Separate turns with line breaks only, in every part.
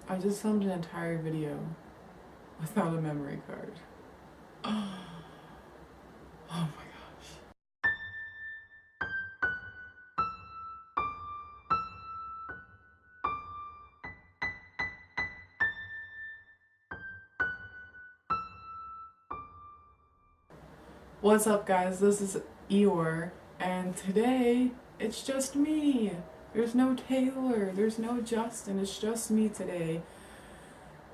I just filmed an entire video without a memory card. Oh my gosh. What's up, guys? This is Eeyore, and today it's just me. There's no Taylor, there's no Justin, it's just me today.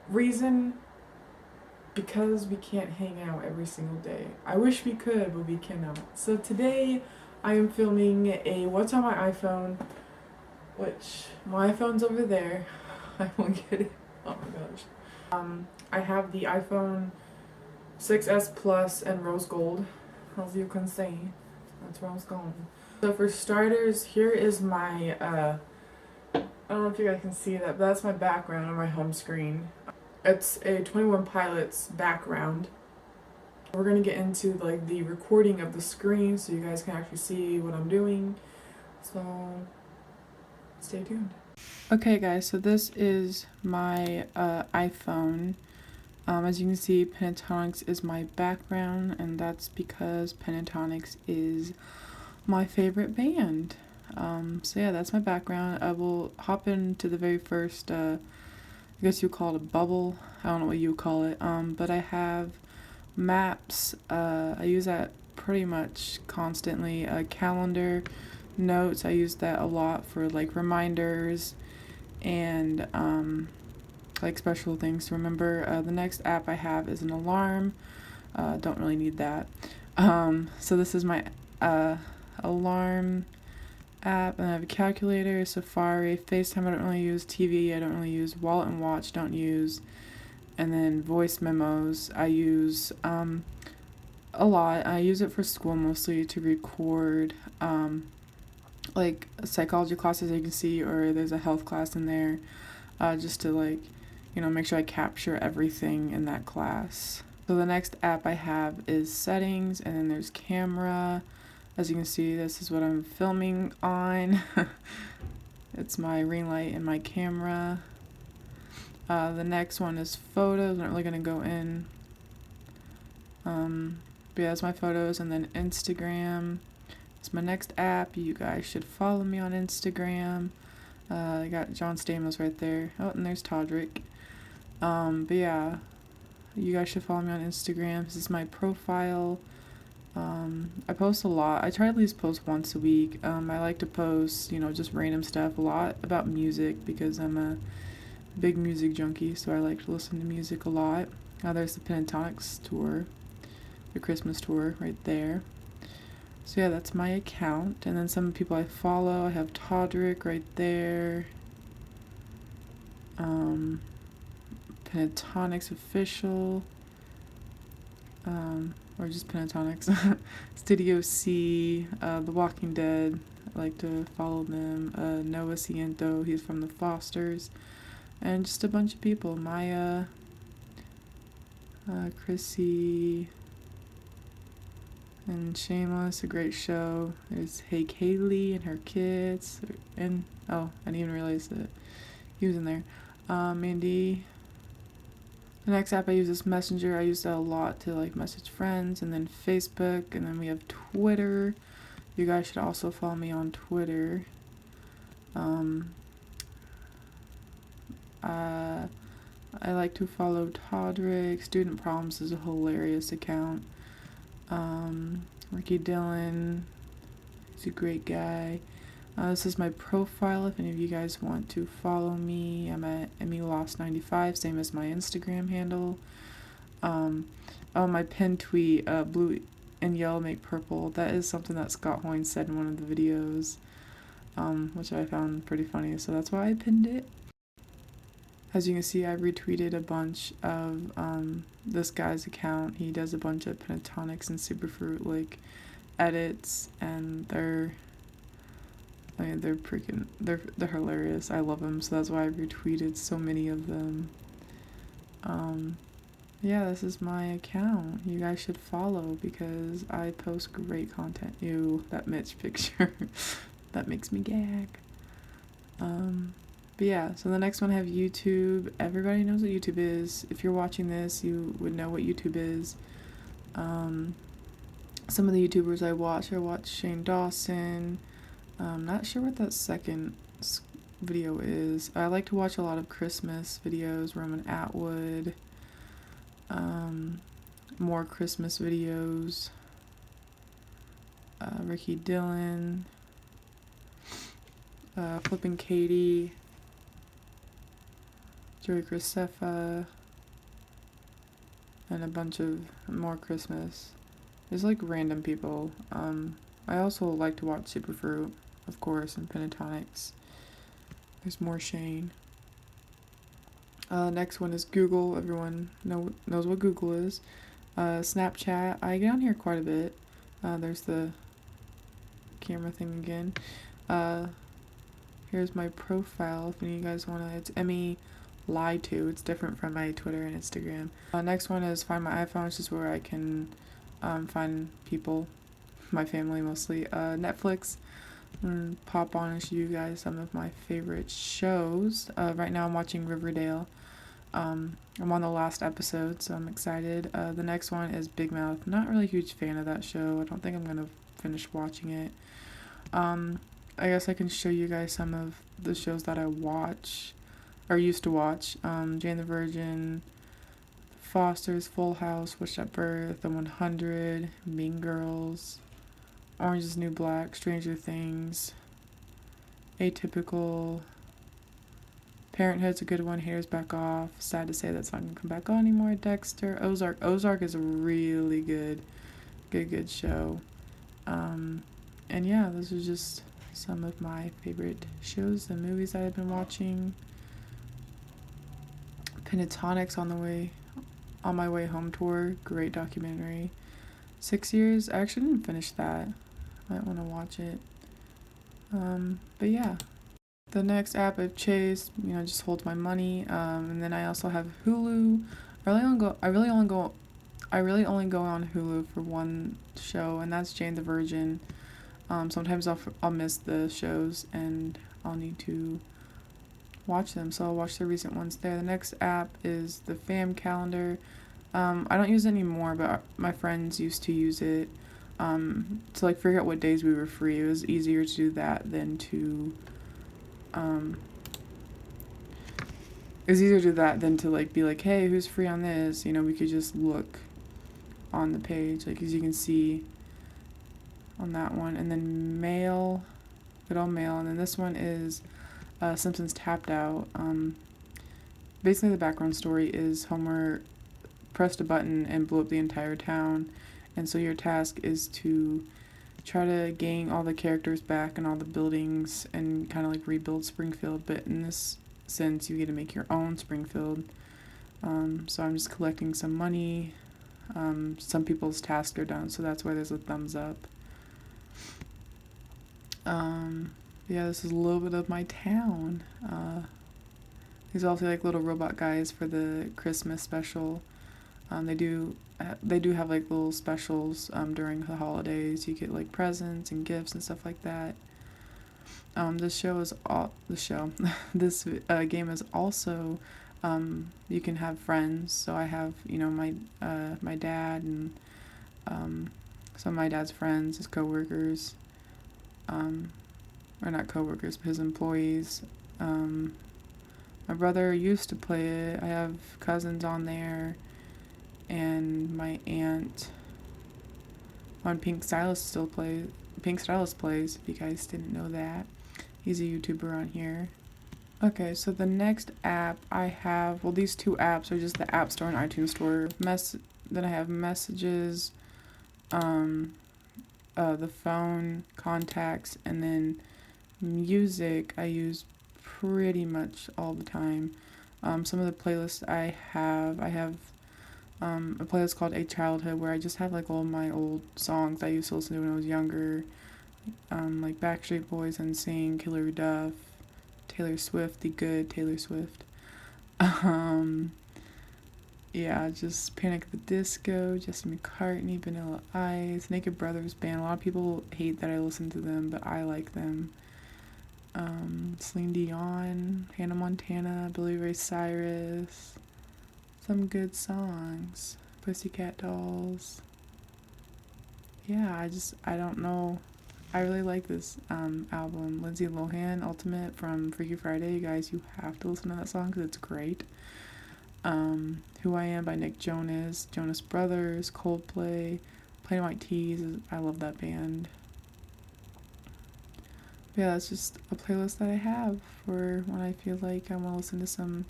Reason? Because we can't hang out every single day. I wish we could, but we cannot. So today I am filming a what's on my iPhone, which my iPhone's over there. I won't get it. Oh my gosh. I have the iPhone 6S Plus and rose gold, as you can see. That's rose gold. So for starters, here is my I don't know if you guys can see that, but that's my background on my home screen. It's a 21 Pilots background. We're gonna get into like the recording of the screen so you guys can actually see what I'm doing. So stay tuned. Okay guys, so this is my iPhone. As you can see, Pentatonix is my background, and that's because Pentatonix is my favorite band. So yeah, that's my background. I will hop into the very first, I guess you call it a bubble. I don't know what you call it. But I have maps. I use that pretty much constantly. Calendar, notes. I use that a lot for like reminders and like special things to remember. The next app I have is an alarm. Don't really need that. So this is my alarm app, and I have a calculator, Safari, FaceTime I don't really use, TV I don't really use, wallet and watch don't use, and then voice memos I use a lot. I use it for school mostly to record like psychology classes, you can see, or there's a health class in there, just to like, you know, make sure I capture everything in that class. So the next app I have is settings, and then there's camera. As you can see, this is what I'm filming on. It's my ring light and my camera. The next one is photos. I'm not really gonna go in. But yeah, that's my photos, and then Instagram. It's my next app. You guys should follow me on Instagram. I got John Stamos right there. Oh, and there's Todrick. But yeah, you guys should follow me on Instagram. This is my profile. I post a lot. I try to at least post once a week. I like to post, you know, just random stuff, a lot about music because I'm a big music junkie, so I like to listen to music a lot. There's the Pentatonix tour, the Christmas tour right there. So yeah, that's my account. And then some people I follow, I have Todrick right there. Pentatonix official. Or just Pentatonix. Studio C, The Walking Dead, I like to follow them. Noah Ciento, he's from the Fosters. And just a bunch of people. Maya, Chrissy, and Shameless, a great show. There's Hey Kaylee and her kids. And, oh, I didn't even realize that he was in there. Mandy. The next app I use is Messenger. I use that a lot to like message friends, and then Facebook, and then we have Twitter. You guys should also follow me on Twitter. I like to follow Todrick. Student Problems is a hilarious account. Ricky Dillon, he's a great guy. This is my profile if any of you guys want to follow me. I'm at EmmyLost95, same as my Instagram handle. Oh, my pinned tweet, blue and yellow make purple. That is something that Scott Hoynes said in one of the videos, which I found pretty funny, so that's why I pinned it. As you can see, I retweeted a bunch of this guy's account. He does a bunch of Pentatonix and Superfruit like edits, and they're freaking, they're hilarious. I love them, so that's why I retweeted so many of them. Yeah, this is my account. You guys should follow because I post great content. Ew, that Mitch picture. That makes me gag. But yeah, so the next one I have YouTube. Everybody knows what YouTube is. If you're watching this, you would know what YouTube is. Some of the YouTubers I watch Shane Dawson. Not sure what that second video is. I like to watch a lot of Christmas videos. Roman Atwood. More Christmas videos. Ricky Dillon. Flippin' Katie. Joey Graceffa. And a bunch of more Christmas. There's like random people. I also like to watch Superfruit, of course, and Pentatonics. There's more Shane. Next one is Google. Everyone knows what Google is. Snapchat. I get on here quite a bit. There's the camera thing again. Here's my profile if any of you guys wanna. It's Emmy Lie To. It's different from my Twitter and Instagram. Next one is Find My iPhone, which is where I can find people, my family mostly. Netflix. Pop on and show you guys some of my favorite shows. Right now I'm watching Riverdale. I'm on the last episode, so I'm excited. The next one is Big Mouth. Not really a huge fan of that show. I don't think I'm gonna finish watching it. I guess I can show you guys some of the shows that I watch or used to watch. Jane the Virgin, Foster's, Full House, Witch at Birth, The 100, Mean Girls, Orange is the New Black, Stranger Things, Atypical, Parenthood's a good one, Haters Back Off, sad to say that's not going to come back on anymore, Dexter, Ozark. Ozark is a really good show. And yeah, those are just some of my favorite shows and movies that I've been watching. Pentatonics on my way home tour, great documentary. 6 years, I actually didn't finish that. Might want to watch it. But yeah. The next app I've chased, just holds my money. And then I also have Hulu. I really only go on Hulu for one show, and that's Jane the Virgin. Sometimes I'll miss the shows and I'll need to watch them, so I'll watch the recent ones there. The next app is the Fam Calendar. I don't use it anymore, but my friends used to use it to like figure out what days we were free. It was easier to do that than to like be like, hey, who's free on this? We could just look on the page, like as you can see on that one. And then Mail, good old Mail. And then this one is Simpsons Tapped Out. Basically the background story is Homer pressed a button and blew up the entire town, and so your task is to try to gain all the characters back and all the buildings and kind of like rebuild Springfield, but in this sense you get to make your own Springfield. So I'm just collecting some money. Some people's tasks are done, so that's why there's a thumbs up. Yeah, this is a little bit of my town. These are also like little robot guys for the Christmas special. They do have like little specials during the holidays. You get like presents and gifts and stuff like that. This game is also you can have friends. So I have my dad and some of my dad's friends, his coworkers, or not coworkers, but his employees. My brother used to play it. I have cousins on there, and my aunt on Pink Stylist plays, if you guys didn't know that. He's a YouTuber on here. Okay, so the next app I have, well, these two apps are just the App Store and iTunes Store. Then I have Messages, the phone, contacts, and then music I use pretty much all the time. Some of the playlists I have a playlist called A Childhood, where I just have like all my old songs I used to listen to when I was younger, like Backstreet Boys, NSYNC, Hilary Duff, Taylor Swift, the good Taylor Swift. Yeah, just Panic at the Disco, Justin McCartney, Vanilla Ice, Naked Brothers Band. A lot of people hate that I listen to them, but I like them. Celine Dion, Hannah Montana, Billy Ray Cyrus, some good songs, Pussycat Dolls. Yeah, I don't know. I really like this album. Lindsay Lohan, Ultimate from Freaky Friday. You guys, you have to listen to that song because it's great. Who I Am by Nick Jonas, Jonas Brothers, Coldplay, Plain White T's. I love that band. Yeah, that's just a playlist that I have for when I feel like I want to listen to some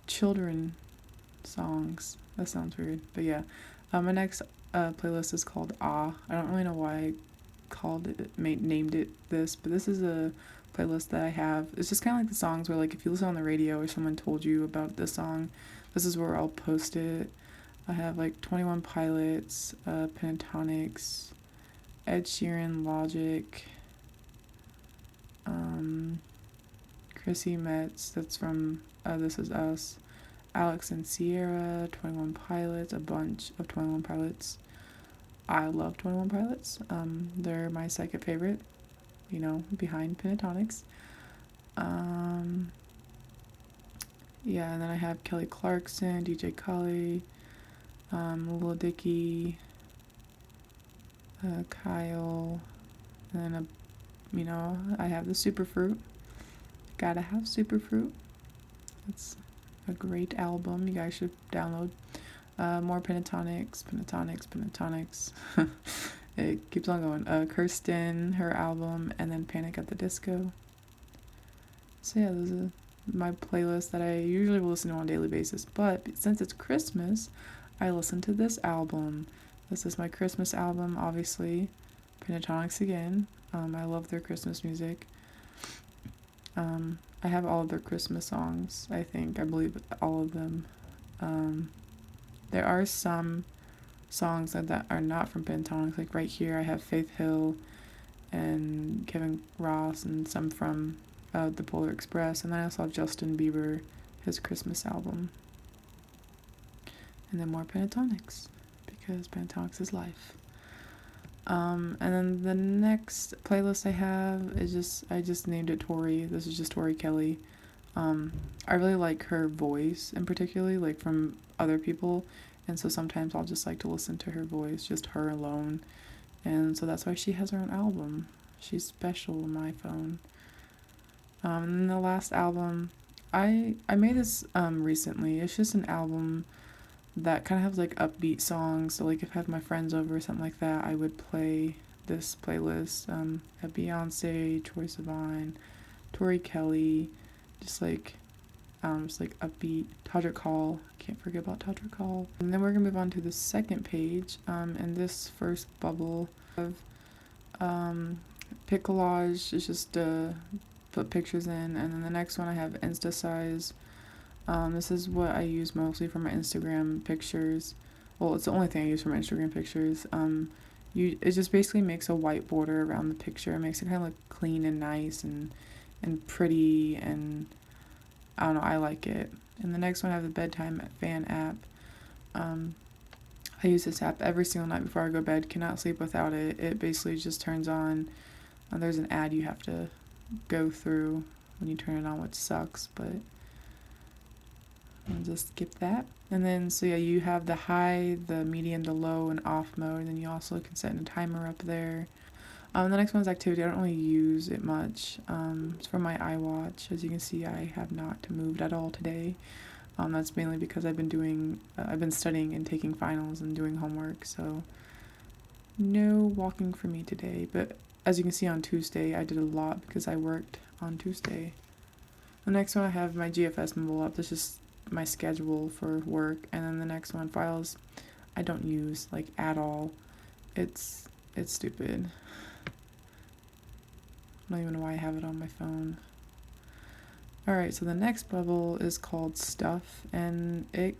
children songs. That sounds weird, but yeah. My next playlist is called Ah. I don't really know why I named it this, but this is a playlist that I have. It's just kind of like the songs where, like, if you listen on the radio or someone told you about this song, this is where I'll post it. I have like 21 Pilots, Pentatonics, Ed Sheeran, Logic, Chrissy Metz, that's from This Is Us, Alex and Sierra, 21 Pilots, a bunch of 21 Pilots. I love 21 Pilots. They're my second favorite, behind Pentatonics. Yeah, and then I have Kelly Clarkson, DJ Khaled, Lil Dicky, Kyle, and then I have the Superfruit. Gotta have Superfruit. It's a great album. You guys should download. More Pentatonics. It keeps on going. Kirsten, her album, and then Panic at the Disco. So yeah, those are my playlists that I usually will listen to on a daily basis. But since it's Christmas, I listen to this album. This is my Christmas album, obviously. Pentatonics again. I love their Christmas music. I have all of their Christmas songs, I believe all of them. There are some songs that are not from Pentatonics, like right here I have Faith Hill and Kevin Ross, and some from the Polar Express, and then I also have Justin Bieber, his Christmas album. And then more Pentatonics, because Pentatonics is life. And then the next playlist I have is I just named it Tori. This is just Tori Kelly. I really like her voice, and particularly like from other people, and so sometimes I'll just like to listen to her voice, just her alone, and so that's why she has her own album. She's special in my phone. And the last album, I made this recently. It's just an album that kind of has like upbeat songs, so like if I had my friends over or something like that, I would play this playlist. Had Beyonce, Troye Sivan, Tori Kelly, just like upbeat. Todrick Hall, can't forget about Todrick Hall. And then we're gonna move on to the second page. And this first bubble of pic collage is just put pictures in, and then the next one I have Insta size. This is what I use mostly for my Instagram pictures. Well, it's the only thing I use for my Instagram pictures. It just basically makes a white border around the picture. It makes it kind of look clean and nice and pretty, and I don't know, I like it. And the next one I have the bedtime fan app. I use this app every single night before I go to bed. Cannot sleep without it. It basically just turns on. There's an ad you have to go through when you turn it on, which sucks, but I'll just skip that. And then, so yeah, you have the high, the medium, the low, and off mode, and then you also can set a timer up there. The next one's activity. I don't really use it much. It's for my iWatch. As you can see, I have not moved at all today. That's mainly because I've been studying and taking finals and doing homework, so no walking for me today. But as you can see on Tuesday, I did a lot because I worked on Tuesday. The next one I have my GFS mobile app. This is my schedule for work. And then the next one, files, I don't use like at all. It's stupid. I don't even know why I have it on my phone. Alright, so the next bubble is called Stuff, and it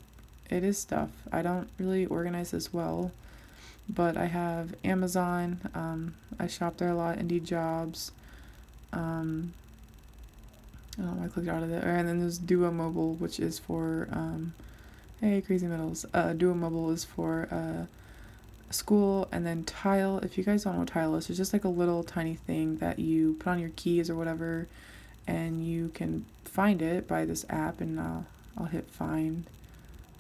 is stuff. I don't really organize this well, but I have Amazon. I shop there a lot. Indeed Jobs. I clicked out of it. And then there's Duo Mobile, which is for hey, Crazy Middles. Duo Mobile is for school. And then Tile, if you guys don't know what Tile is, it's just like a little tiny thing that you put on your keys or whatever, and you can find it by this app. And I'll hit find,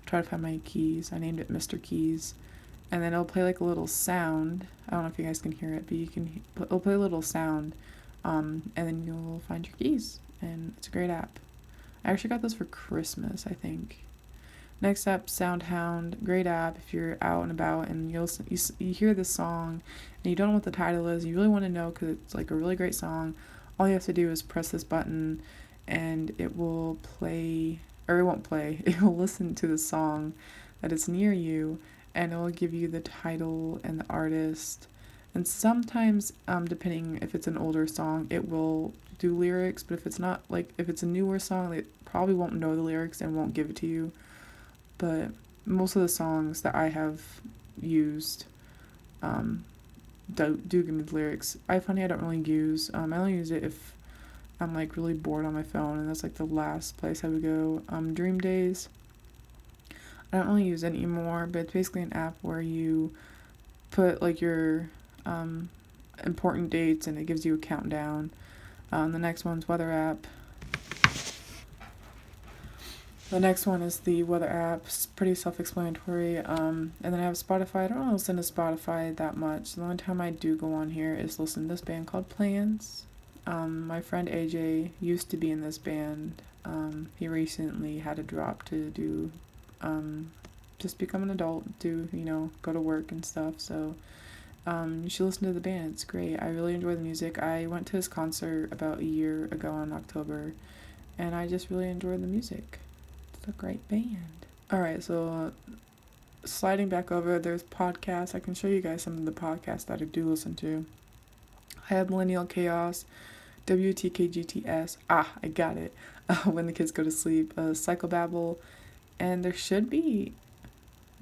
try to find my keys. I named it Mr. Keys. And then it'll play like a little sound. I don't know if you guys can hear it, but it'll play a little sound, and then you'll find your keys. And it's a great app. I actually got this for Christmas, I think. Next up, SoundHound, great app if you're out and about and you hear this song and you don't know what the title is. You really want to know because it's like a really great song. All you have to do is press this button and it will play, or it won't play. It will listen to the song that is near you, and it will give you the title and the artist. And sometimes, depending if it's an older song, it will do lyrics, but if it's not, like if it's a newer song, it probably won't know the lyrics and won't give it to you. But most of the songs that I have used do give me the lyrics. iPhone I don't really use. I only use it if I'm like really bored on my phone, and that's like the last place I would go. Dream Days, I don't really use it anymore, but it's basically an app where you put like your important dates and it gives you a countdown. The next one's Weather app. The next one is the weather app. It's pretty self-explanatory. And then I have Spotify. I don't really listen to Spotify that much. The only time I do go on here is listen to this band called Plans. My friend AJ used to be in this band. He recently had to drop to do, just become an adult, go to work and stuff. So you should listen to the band. It's great. I really enjoy the music. I went to his concert about a year ago in October, and I just really enjoyed the music. A great band. Alright, so sliding back over, there's podcasts. I can show you guys some of the podcasts that I do listen to. I have Millennial Chaos, WTKGTS, I got it, When the Kids Go to Sleep, Psychobabble, and there should be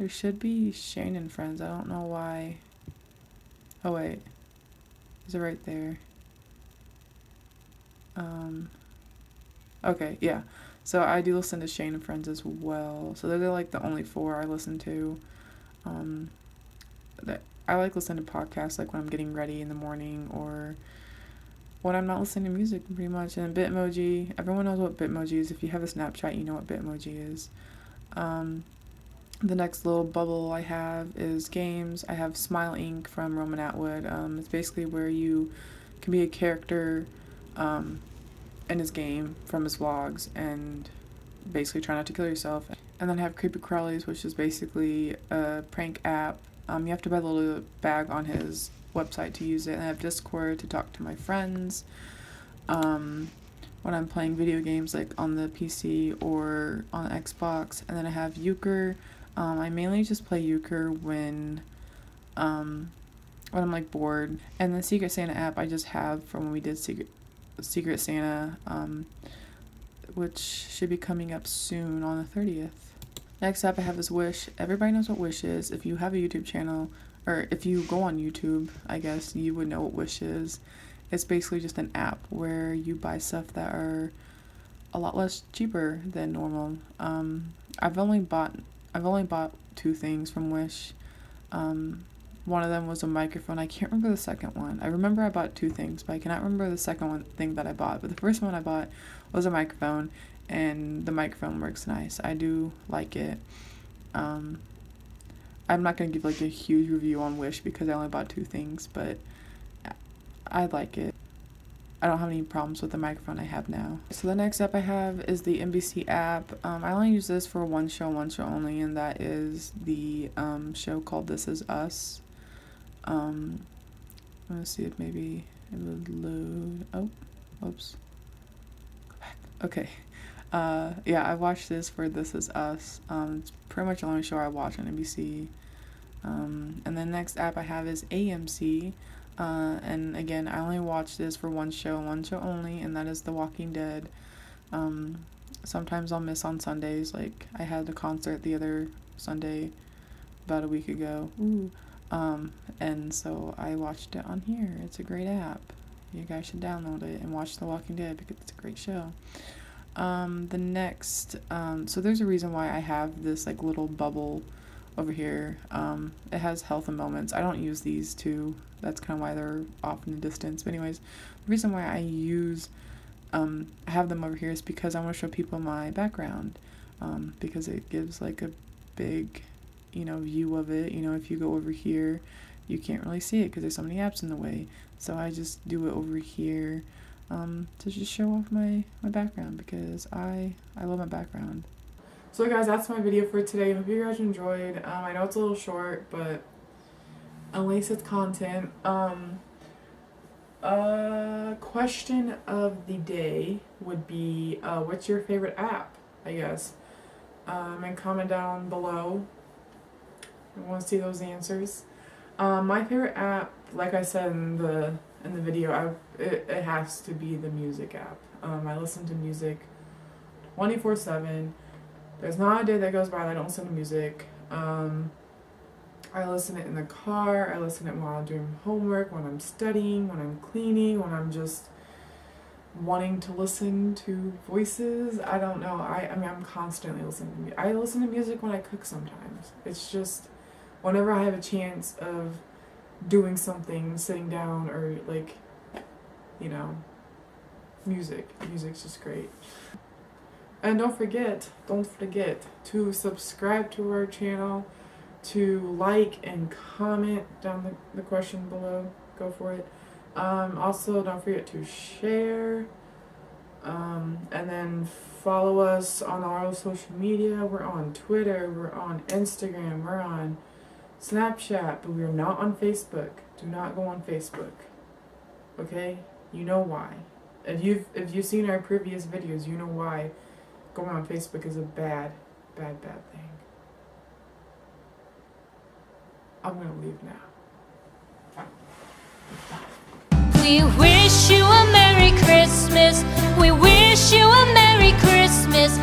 Shane and Friends. I don't know why. Oh wait, is it right there? Okay, yeah. So I do listen to Shane and Friends as well. So they're like the only four I listen to. I like listening to podcasts like when I'm getting ready in the morning or when I'm not listening to music, pretty much. And Bitmoji, everyone knows what Bitmoji is. If you have a Snapchat, you know what Bitmoji is. The next little bubble I have is games. I have Smile Inc. from Roman Atwood. It's basically where you can be a character in his game from his vlogs and basically try not to kill yourself. And then I have Creepy Crawlies, which is basically a prank app. You have to buy the little bag on his website to use it. And I have Discord to talk to my friends when I'm playing video games like on the PC or on Xbox. And then I have Euchre. I mainly just play Euchre when I'm like bored. And the Secret Santa app I just have from when we did Secret Santa, which should be coming up soon on the 30th. Next up I have is Wish. Everybody knows what Wish is. If you have a YouTube channel, or if you go on YouTube, I guess you would know what Wish is. It's basically just an app where you buy stuff that are a lot less cheaper than normal. I've only bought 2 things from Wish. One of them was a microphone. I can't remember the second one. I remember I bought 2 things, but I cannot remember the second thing that I bought. But the first one I bought was a microphone, and the microphone works nice. I do like it. I'm not going to give like a huge review on Wish because I only bought 2 things, but I like it. I don't have any problems with the microphone I have now. So the next app I have is the NBC app. I only use this for one show only, and that is the show called This Is Us. Let's see if maybe it would load. Oh, whoops. Go back. Okay. Yeah, I watched this for This Is Us. It's pretty much the only show I watch on NBC. And the next app I have is AMC. And again, I only watch this for one show only, and that is The Walking Dead. Sometimes I'll miss on Sundays, like I had a concert the other Sunday about a week ago. And so I watched it on here. It's a great app. You guys should download it and watch The Walking Dead because it's a great show. The next, so there's a reason why I have this like little bubble over here. It has health and moments. I don't use these two. That's kind of why they're off in the distance. But anyways, the reason why I have them over here is because I want to show people my background. Because it gives like a big, view of it. If you go over here, you can't really see it because there's so many apps in the way. So I just do it over here to just show off my background, because I love my background. So guys, that's my video for today. Hope you guys enjoyed. I know it's a little short, but at least it's content. Question of the day would be, what's your favorite app, I guess? And comment down below. I want to see those answers. My favorite app, like I said in the video, it has to be the music app. I listen to music 24/7. There's not a day that goes by that I don't listen to music. I listen to it in the car. I listen to it while I'm doing homework, when I'm studying, when I'm cleaning, when I'm just wanting to listen to voices. I don't know. I mean, I'm constantly listening to music. I listen to music when I cook sometimes. It's just whenever I have a chance of doing something, sitting down, or like, music's just great. And don't forget to subscribe to our channel, to like and comment down the question below. Go for it. Also, don't forget to share, and then follow us on all our social media. We're on Twitter, we're on Instagram, we're on Snapchat, but we're not on Facebook. Do not go on Facebook. Okay? You know why. If you've seen our previous videos, you know why going on Facebook is a bad thing. I'm gonna leave now.
We wish you a Merry Christmas. We wish you a Merry Christmas.